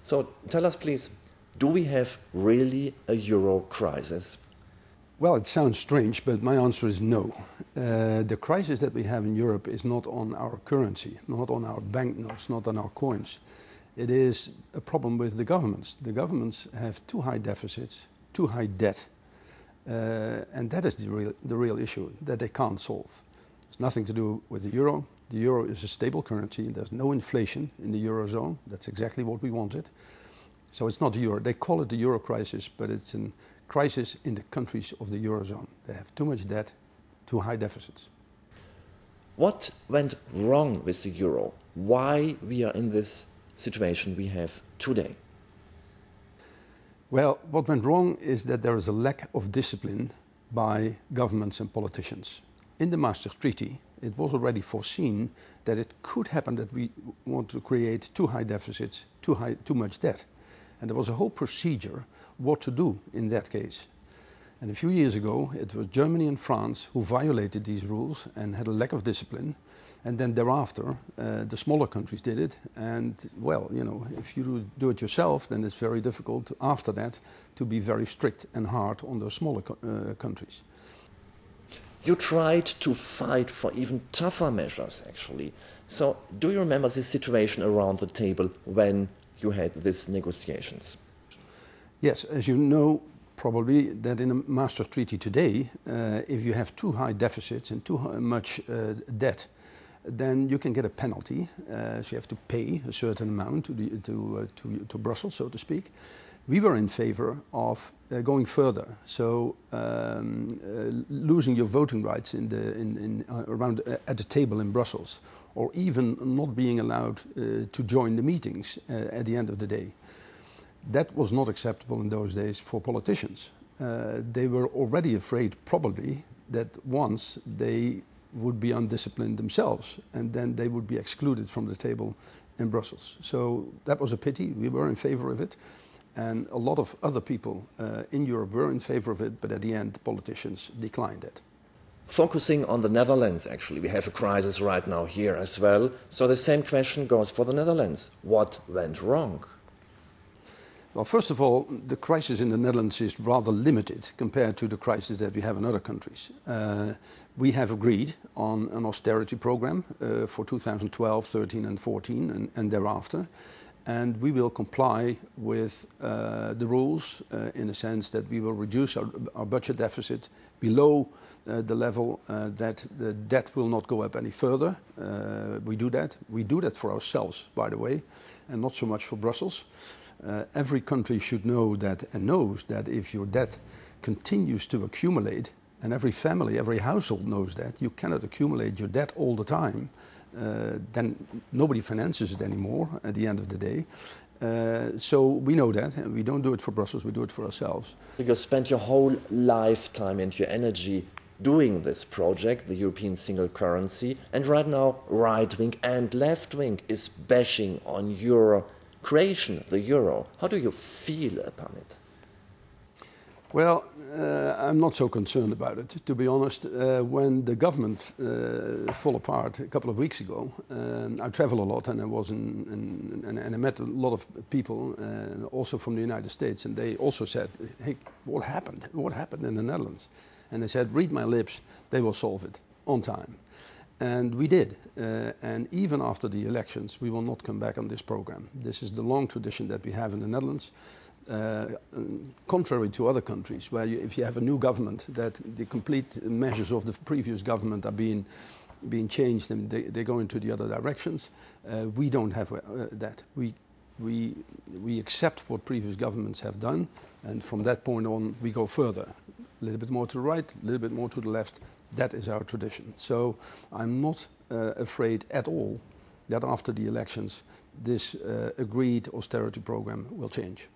So tell us, please, do we have really a euro crisis? Well, it sounds strange, but my answer is no. The crisis that we have in Europe is not on our currency, not on our banknotes, not on our coins. It is a problem with the governments. The governments have too high deficits, too high debt, and that is the real issue that they can't solve. It's nothing to do with the euro. The euro is a stable currency. There's no inflation in the eurozone. That's exactly what we wanted. So it's not the euro. They call it the euro crisis, but it's a crisis in the countries of the eurozone. They have too much debt, too high deficits. What went wrong with the euro? Why we are in this situation we have today? Well, what went wrong is that there is a lack of discipline by governments and politicians. In the Maastricht Treaty, it was already foreseen that it could happen that we want to create too high deficits, too much debt. And there was a whole procedure what to do in that case. And a few years ago, it was Germany and France who violated these rules and had a lack of discipline. And then thereafter, the smaller countries did it. And well, you know, if you do it yourself, then it's very difficult after that to be very strict and hard on those smaller countries. You tried to fight for even tougher measures, actually. So do you remember this situation around the table when you had these negotiations? Yes, as you know, probably that in the Maastricht Treaty today, if you have too high deficits and too much debt, then you can get a penalty. So you have to pay a certain amount to Brussels, so to speak. We were in favor of going further, so losing your voting rights around at the table in Brussels, or even not being allowed to join the meetings at the end of the day. That was not acceptable in those days for politicians. They were already afraid, probably, that once they would be undisciplined themselves, and then they would be excluded from the table in Brussels. So that was a pity. We were in favor of it. And a lot of other people in Europe were in favor of it, but at the end, politicians declined it. Focusing on the Netherlands, actually, we have a crisis right now here as well. So the same question goes for the Netherlands. What went wrong? Well, first of all, the crisis in the Netherlands is rather limited compared to the crisis that we have in other countries. We have agreed on an austerity program for 2012, 13 and 14 and thereafter. And we will comply with the rules in the sense that we will reduce our budget deficit below the level that the debt will not go up any further. We do that. We do that for ourselves, by the way, and not so much for Brussels. Every country should know that and knows that if your debt continues to accumulate, and every family, every household knows that, you cannot accumulate your debt all the time. Then nobody finances it anymore at the end of the day. So we know that, and we don't do it for Brussels, we do it for ourselves. You spent your whole lifetime and your energy doing this project, the European single currency, and right now right-wing and left-wing is bashing on your creation, the euro. How do you feel upon it? Well, I'm not so concerned about it, to be honest. When the government fell apart a couple of weeks ago, I travel a lot, and I was and I met a lot of people, also from the United States, and they also said, "Hey, what happened? What happened in the Netherlands?" And they said, "Read my lips, they will solve it on time." And we did. And even after the elections, we will not come back on this program. This is the long tradition that we have in the Netherlands. Contrary to other countries, where if you have a new government, that the complete measures of the previous government are being changed and they go into the other directions. We don't have that. We accept what previous governments have done, and from that point on, we go further. A little bit more to the right, a little bit more to the left. That is our tradition. So I'm not afraid at all that after the elections, this agreed austerity program will change.